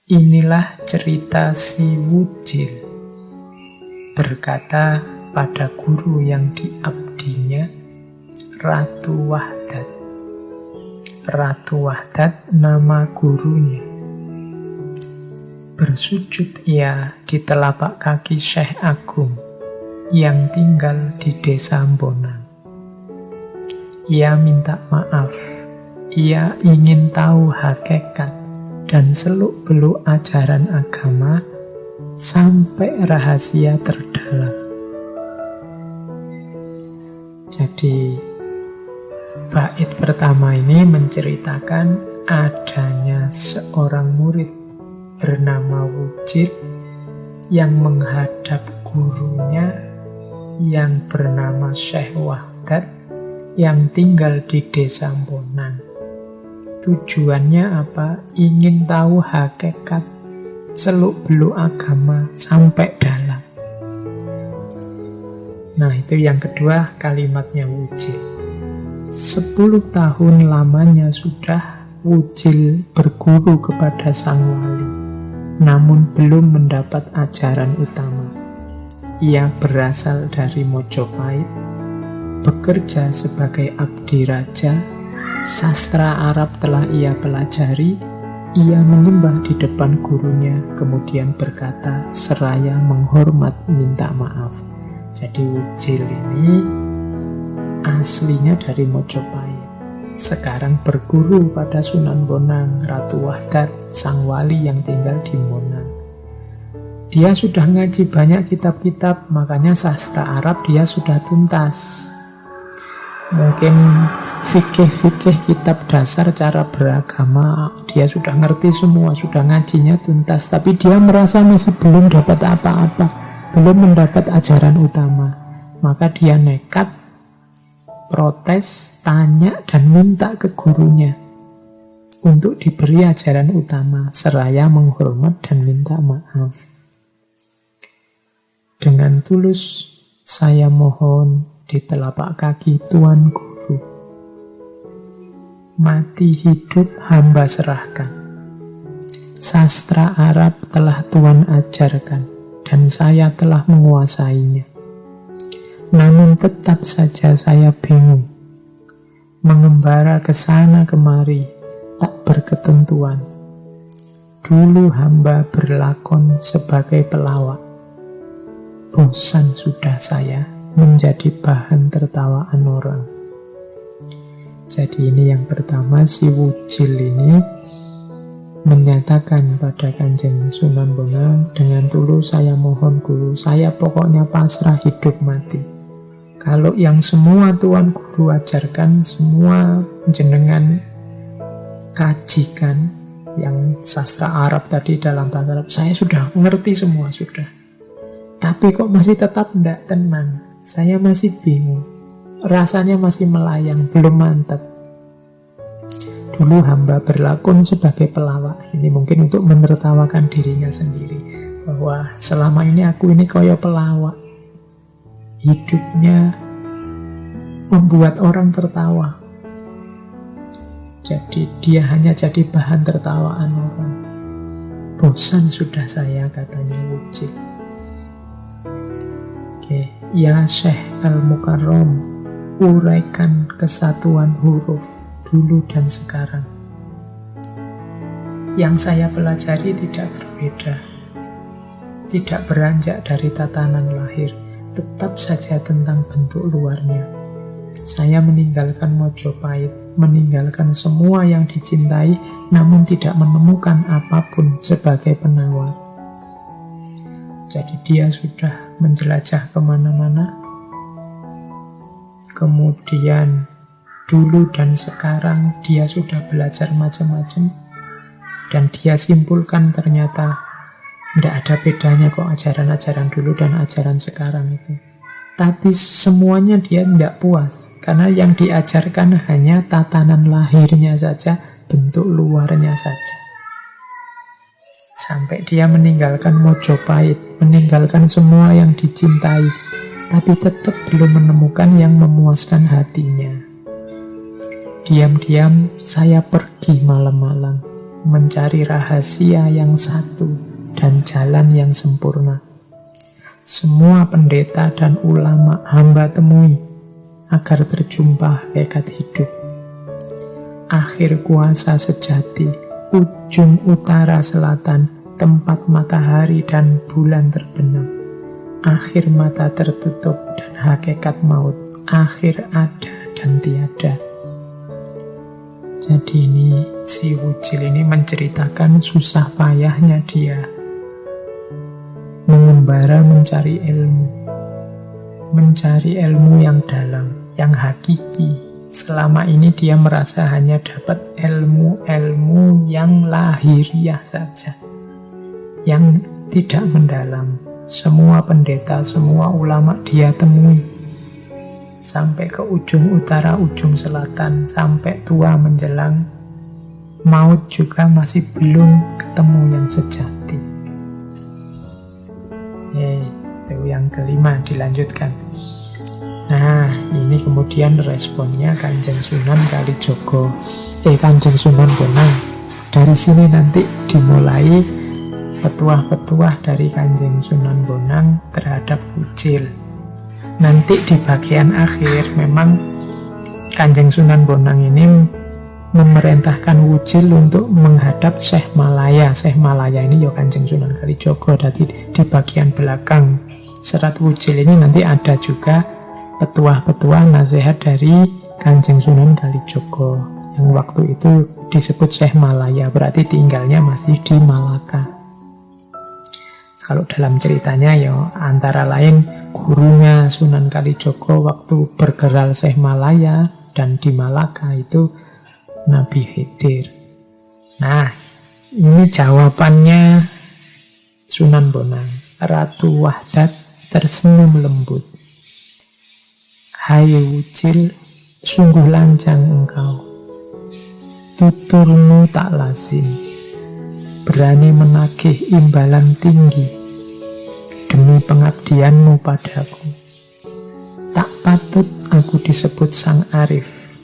Inilah cerita si Wujil, berkata pada guru yang diabdinya, Ratu Wahdat. Ratu Wahdat nama gurunya. Bersujud ia di telapak kaki Syekh Agung yang tinggal di desa Bonang. Ia minta maaf, ia ingin tahu hakikat dan seluk-beluk ajaran agama sampai rahasia terdalam. Jadi bait pertama ini menceritakan adanya seorang murid bernama Wujil yang menghadap gurunya yang bernama Syekh Wahdat yang tinggal di desa Bonang. Tujuannya apa? Ingin tahu hakikat seluk-beluk agama sampai dalam. Nah, itu yang kedua kalimatnya Wujil. 10 tahun lamanya sudah Wujil berguru kepada sang wali, namun belum mendapat ajaran utama. Ia berasal dari Mojopahit, bekerja sebagai abdi raja, sastra Arab telah ia pelajari, ia menyembah di depan gurunya, kemudian berkata seraya menghormat minta maaf. Jadi Wujil ini aslinya dari Mojopahit. Sekarang berguru pada Sunan Bonang, Ratu Wahdat, sang wali yang tinggal di Bonang. Dia sudah ngaji banyak kitab-kitab, makanya sastra Arab dia sudah tuntas. Mungkin fikih-fikih kitab dasar cara beragama dia sudah ngerti semua, sudah ngajinya tuntas. Tapi dia merasa masih belum dapat apa-apa, belum mendapat ajaran utama. Maka dia nekat protes, tanya, dan minta ke gurunya untuk diberi ajaran utama, seraya menghormat dan minta maaf. Dengan tulus saya mohon di telapak kaki Tuan Guru, mati hidup hamba serahkan. Sastra Arab telah Tuan ajarkan dan saya telah menguasainya. Namun tetap saja saya bingung, mengembara ke sana kemari, tak berketentuan. Dulu hamba berlakon sebagai pelawak. Bosan sudah saya menjadi bahan tertawaan orang. Jadi ini yang pertama, si Wujil ini menyatakan pada Kanjeng Sunan Bonang, dengan tulus saya mohon guru, saya pokoknya pasrah hidup mati. Kalau yang semua Tuan Guru ajarkan, semua jenengan kajikan, yang sastra Arab tadi dalam bahasa Arab, saya sudah ngerti semua, sudah. Tapi kok masih tetap tidak tenang, saya masih bingung, rasanya masih melayang, belum mantap. Dulu hamba berlakon sebagai pelawak, ini mungkin untuk menertawakan dirinya sendiri, bahwa selama ini aku ini koyo pelawak. Hidupnya membuat orang tertawa. Jadi dia hanya jadi bahan tertawaan orang. Bosan sudah saya, katanya Wujil. Oke, ya Syekh Al-Mukarram, uraikan kesatuan huruf dulu dan sekarang. Yang saya pelajari tidak berbeda, tidak beranjak dari tatanan lahir, tetap saja tentang bentuk luarnya. Saya meninggalkan Mojopahit, meninggalkan semua yang dicintai, namun tidak menemukan apapun sebagai penawar. Jadi dia sudah menjelajah kemana-mana. Kemudian dulu dan sekarang dia sudah belajar macam-macam, dan dia simpulkan ternyata tidak ada bedanya kok ajaran-ajaran dulu dan ajaran sekarang itu. Tapi semuanya dia tidak puas, karena yang diajarkan hanya tatanan lahirnya saja, bentuk luarnya saja. Sampai dia meninggalkan Mojopahit, meninggalkan semua yang dicintai, tapi tetap belum menemukan yang memuaskan hatinya. Diam-diam saya pergi malam-malam, mencari rahasia yang satu dan jalan yang sempurna. Semua pendeta dan ulama hamba temui agar terjumpa hakikat hidup. Akhir kuasa sejati, ujung utara selatan, tempat matahari dan bulan terbenam. Akhir mata tertutup dan hakikat maut, akhir ada dan tiada. Jadi ini si Wujil ini menceritakan susah payahnya dia mengembara mencari ilmu yang dalam, yang hakiki. Selama ini dia merasa hanya dapat ilmu-ilmu yang lahiriah saja, yang tidak mendalam. Semua pendeta, semua ulama dia temui. Sampai ke ujung utara, ujung selatan, sampai tua menjelang maut juga masih belum ketemu yang sejati. Itu yang kelima, dilanjutkan. Nah, ini kemudian responnya Kanjeng Sunan Kalijogo, Kanjeng Sunan Bonang. Dari sini nanti dimulai petuah-petuah dari Kanjeng Sunan Bonang terhadap Wujil. Nanti di bagian akhir memang Kanjeng Sunan Bonang ini memerintahkan Wujil untuk menghadap Syekh Malaya. Syekh Malaya ini ya Kanjeng Sunan Kalijogo. Jadi di bagian belakang serat Wujil ini nanti ada juga petuah-petuah nasihat dari Kanjeng Sunan Kalijogo yang waktu itu disebut Syekh Malaya, berarti tinggalnya masih di Malaka. Kalau dalam ceritanya ya antara lain gurunya Sunan Kalijogo waktu bergerak Syekh Malaya dan di Malaka itu Nabi Khidir. Nah, ini jawabannya Sunan Bonang. Ratu Wahdat tersenyum lembut. Hai Wujil, sungguh lancang engkau. Tuturmu tak lazim, berani menagih imbalan tinggi demi pengabdianmu padaku. Tak patut aku disebut sang arif,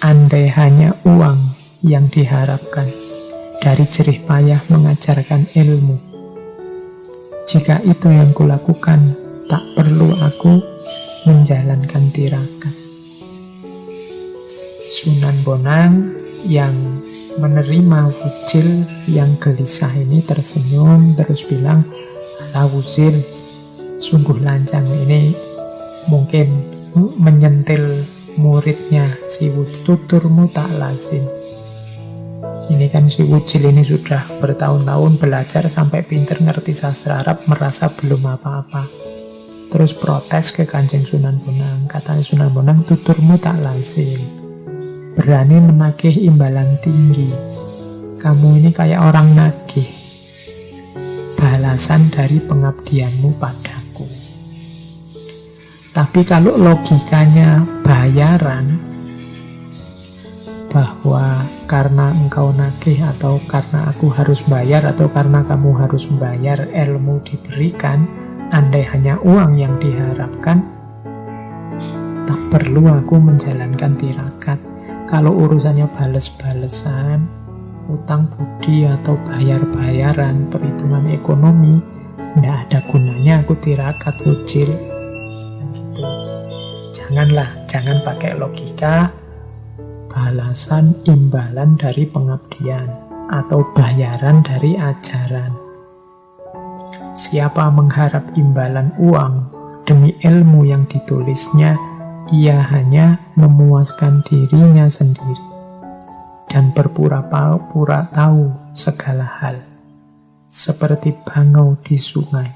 andai hanya uang yang diharapkan dari jerih payah mengajarkan ilmu. Jika itu yang kulakukan, tak perlu aku menjalankan tirakat. Sunan Bonang yang menerima Wujil yang gelisah ini tersenyum terus bilang, "Alah Wujil, sungguh lancang." Ini mungkin menyentil muridnya si Wujil. Tuturmu tak lazim. Ini kan si Wujil ini sudah bertahun-tahun belajar sampai pinter ngerti sastra Arab, merasa belum apa-apa. Terus protes ke Kanjeng Sunan Bonang. Katanya Sunan Bonang, tuturmu tak lazim, berani menagih imbalan tinggi. Kamu ini kayak orang nagih balasan dari pengabdianmu padaku. Tapi kalau logikanya bayaran, bahwa karena engkau nagih atau karena aku harus bayar atau karena kamu harus membayar ilmu diberikan, andai hanya uang yang diharapkan, tak perlu aku menjalankan tirakat. Kalau urusannya bales-balesan, utang budi atau bayar-bayaran, perhitungan ekonomi, tidak ada gunanya aku tirakat Wujil. Gitu. Jangan pakai logika balasan imbalan dari pengabdian atau bayaran dari ajaran. Siapa mengharap imbalan uang demi ilmu yang ditulisnya, ia hanya memuaskan dirinya sendiri dan berpura-pura tahu segala hal, seperti bangau di sungai,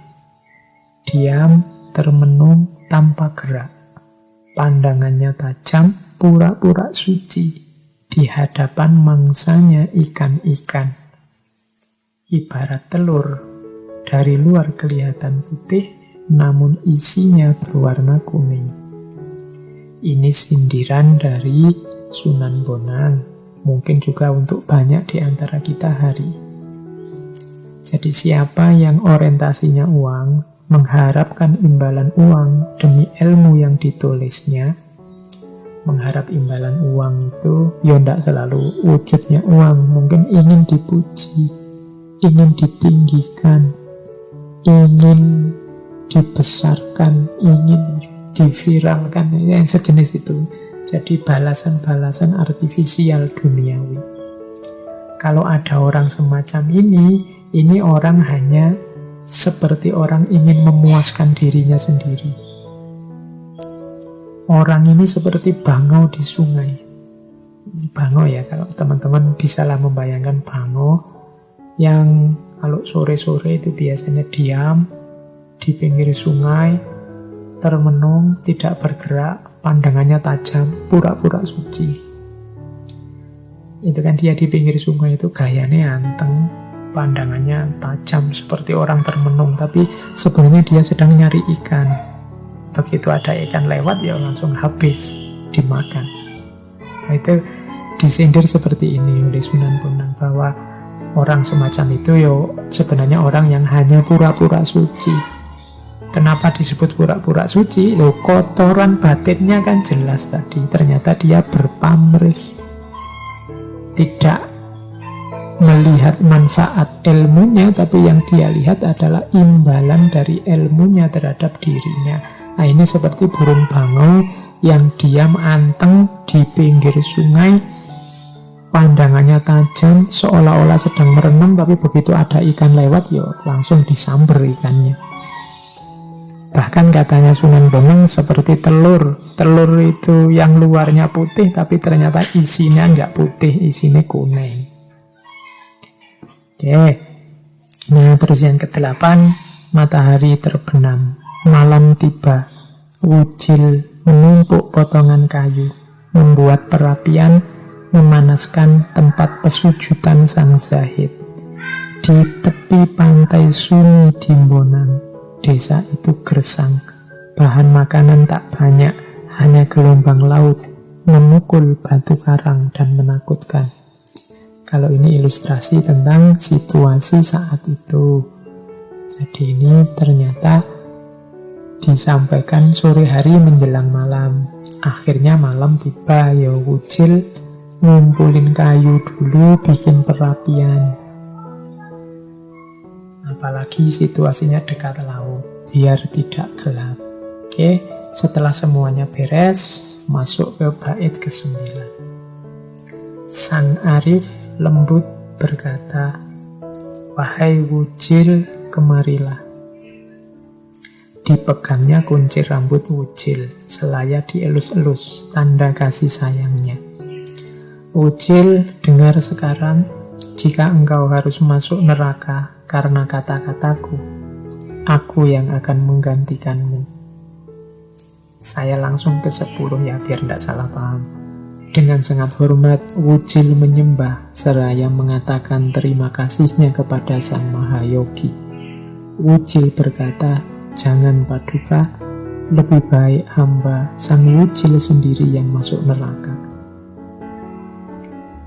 diam termenung tanpa gerak, pandangannya tajam, pura-pura suci di hadapan mangsanya ikan-ikan. Ibarat telur, dari luar kelihatan putih, namun isinya berwarna kuning. Ini sindiran dari Sunan Bonang, mungkin juga untuk banyak di antara kita hari. Jadi siapa yang orientasinya uang, mengharapkan imbalan uang demi ilmu yang ditulisnya, mengharap imbalan uang itu ya tidak selalu wujudnya uang. Mungkin ingin dipuji, ingin ditinggikan, ingin dibesarkan, ingin diviralkan, yang sejenis itu. Jadi balasan-balasan artifisial duniawi. Kalau ada orang semacam ini orang hanya seperti orang ingin memuaskan dirinya sendiri. Orang ini seperti bangau di sungai. Bangau ya, kalau teman-teman bisalah membayangkan bangau yang kalau sore-sore itu biasanya diam di pinggir sungai, termenung, tidak bergerak, pandangannya tajam, pura-pura suci. Itu kan dia di pinggir sungai itu gayanya anteng, pandangannya tajam seperti orang termenung, tapi sebenarnya dia sedang nyari ikan. Begitu ada ikan lewat ya langsung habis dimakan. Nah, itu disindir seperti ini oleh Sunan Bonang, bahwa orang semacam itu sebenarnya orang yang hanya pura-pura suci. Kenapa disebut pura-pura suci? Kotoran batinnya kan jelas tadi. Ternyata dia berpamrih, tidak melihat manfaat ilmunya, tapi yang dia lihat adalah imbalan dari ilmunya terhadap dirinya. Nah, ini seperti burung bangau yang diam anteng di pinggir sungai, pandangannya tajam, seolah-olah sedang merenung, tapi begitu ada ikan lewat, langsung disamber ikannya. Bahkan katanya Sunan Bonang seperti telur. Telur itu yang luarnya putih, tapi ternyata isinya nggak putih, isinya kuning. Oke. Nah, terus yang ke-8, matahari terbenam. Malam tiba, wujil menumpuk potongan kayu, membuat perapian, memanaskan tempat pesujudan sang zahid. Di tepi pantai sunyi di Bonang, desa itu gersang. Bahan makanan tak banyak, hanya gelombang laut memukul batu karang dan menakutkan. Kalau ini ilustrasi tentang situasi saat itu. Jadi ini ternyata disampaikan sore hari menjelang malam. Akhirnya malam tiba, wujil ngumpulin kayu dulu, bikin perapian. Apalagi situasinya dekat laut, biar tidak gelap. Oke, setelah semuanya beres, masuk ke bait ke-9. Sang Arif lembut berkata, "Wahai wujil, kemarilah." Dipegangnya kunci rambut wujil, selaya dielus-elus, tanda kasih sayangnya. "Wujil, dengar sekarang, jika engkau harus masuk neraka karena kata-kataku, aku yang akan menggantikanmu." Saya langsung ke 10 ya, biar tidak salah paham. Dengan sangat hormat, wujil menyembah, seraya mengatakan terima kasihnya kepada Sang Mahayogi. Wujil berkata, "Jangan Paduka, lebih baik hamba sang wujil sendiri yang masuk neraka."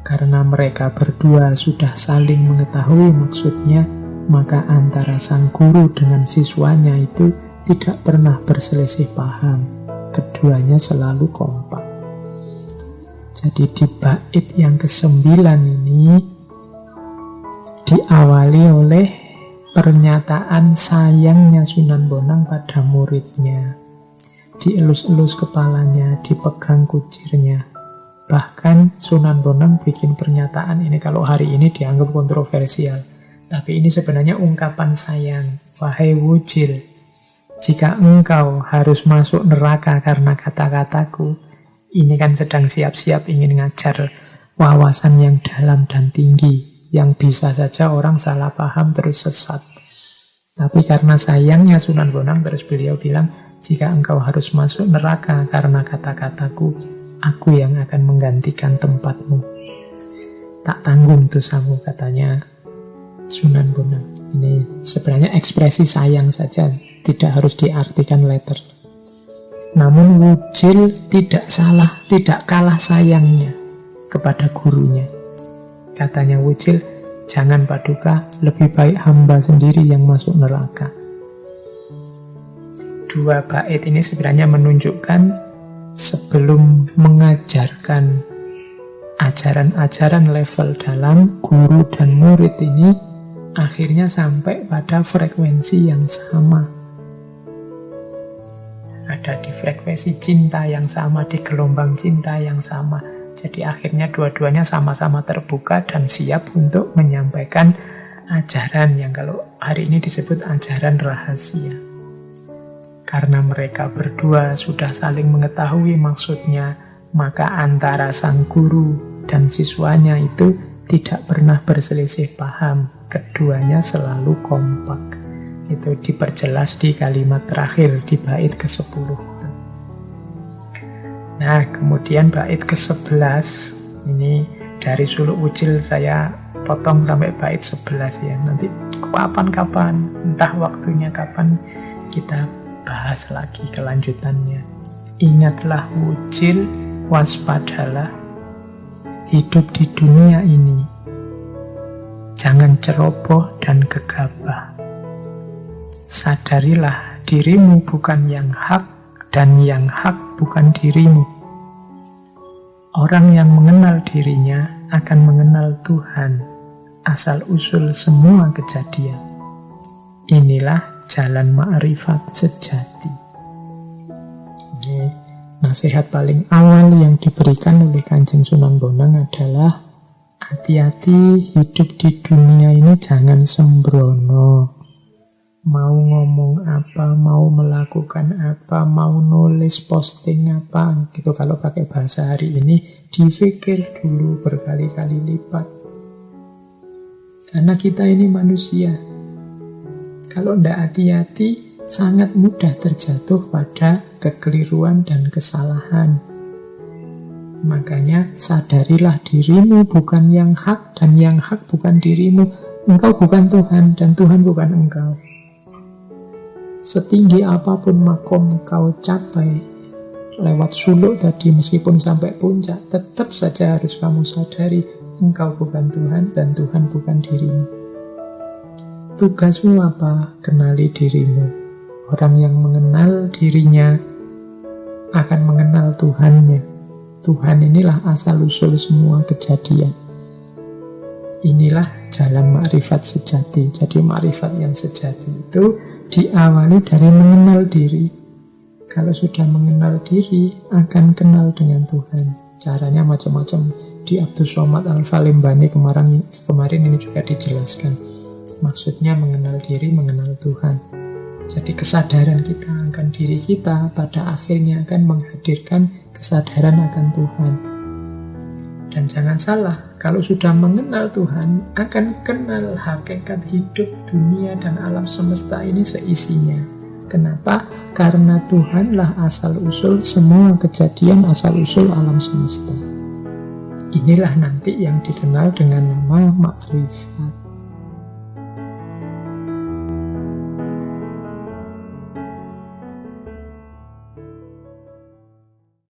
Karena mereka berdua sudah saling mengetahui maksudnya, maka antara sang guru dengan siswanya itu tidak pernah berselisih paham. Keduanya selalu kompak. Jadi di bait yang ke-9 ini diawali oleh pernyataan sayangnya Sunan Bonang pada muridnya. Dielus-elus kepalanya, dipegang kucirnya. Bahkan Sunan Bonang bikin pernyataan ini, kalau hari ini dianggap kontroversial, tapi ini sebenarnya ungkapan sayang. "Wahai wujil, jika engkau harus masuk neraka karena kata-kataku," ini kan sedang siap-siap ingin ngajar wawasan yang dalam dan tinggi, yang bisa saja orang salah paham terus sesat. Tapi karena sayangnya Sunan Bonang, terus beliau bilang, "Jika engkau harus masuk neraka karena kata-kataku, aku yang akan menggantikan tempatmu. Tak tanggung dosamu," katanya Sunan Bonang. Ini sebenarnya ekspresi sayang saja, tidak harus diartikan letter. Namun wujil tidak salah, tidak kalah sayangnya kepada gurunya. Katanya wujil, "Jangan Paduka, lebih baik hamba sendiri yang masuk neraka." Dua bait ini sebenarnya menunjukkan sebelum mengajarkan ajaran-ajaran level dalam, guru dan murid ini akhirnya sampai pada frekuensi yang sama. Ada di frekuensi cinta yang sama, di gelombang cinta yang sama. Jadi akhirnya dua-duanya sama-sama terbuka dan siap untuk menyampaikan ajaran yang kalau hari ini disebut ajaran rahasia. Karena mereka berdua sudah saling mengetahui maksudnya, maka antara sang guru dan siswanya itu tidak pernah berselisih paham. Keduanya selalu kompak. Itu diperjelas di kalimat terakhir di bait ke-10. Nah, kemudian bait ke-11 ini dari suluk ucil saya potong sampai bait 11 ya. Nanti kapan-kapan, entah waktunya kapan, kita bahas lagi kelanjutannya. Ingatlah wucil, waspadalah. Hidup di dunia ini jangan ceroboh dan gegabah. Sadarilah dirimu bukan yang hak dan yang hak bukan dirimu. Orang yang mengenal dirinya akan mengenal Tuhan, asal-usul semua kejadian. Inilah jalan ma'rifat sejati. Ini nasihat paling awal yang diberikan oleh Kanjeng Sunan Bonang adalah hati-hati hidup di dunia ini jangan sembrono. Mau ngomong apa, mau melakukan apa, mau nulis posting apa, gitu kalau pakai bahasa hari ini, dipikir dulu berkali-kali lipat. Karena kita ini manusia. Kalau tidak hati-hati, sangat mudah terjatuh pada kekeliruan dan kesalahan. Makanya sadarilah dirimu bukan yang hak dan yang hak bukan dirimu. Engkau bukan Tuhan dan Tuhan bukan engkau. Setinggi apapun makom kau capai lewat suluk tadi, meskipun sampai puncak, tetap saja harus kamu sadari engkau bukan Tuhan dan Tuhan bukan dirimu. Tugasmu apa? Kenali dirimu. Orang yang mengenal dirinya akan mengenal Tuhannya. Tuhan inilah asal-usul semua kejadian. Inilah jalan makrifat sejati. Jadi makrifat yang sejati itu diawali dari mengenal diri. Kalau sudah mengenal diri, akan kenal dengan Tuhan. Caranya macam-macam. Di Abdus Somad Al-Falimbani kemarin ini juga dijelaskan. Maksudnya mengenal diri, mengenal Tuhan. Jadi kesadaran kita akan diri kita pada akhirnya akan menghadirkan kesadaran akan Tuhan. Dan jangan salah, kalau sudah mengenal Tuhan, akan kenal hakikat hidup, dunia, dan alam semesta ini seisinya. Kenapa? Karena Tuhanlah asal-usul semua kejadian, asal-usul alam semesta. Inilah nanti yang dikenal dengan nama makrifat.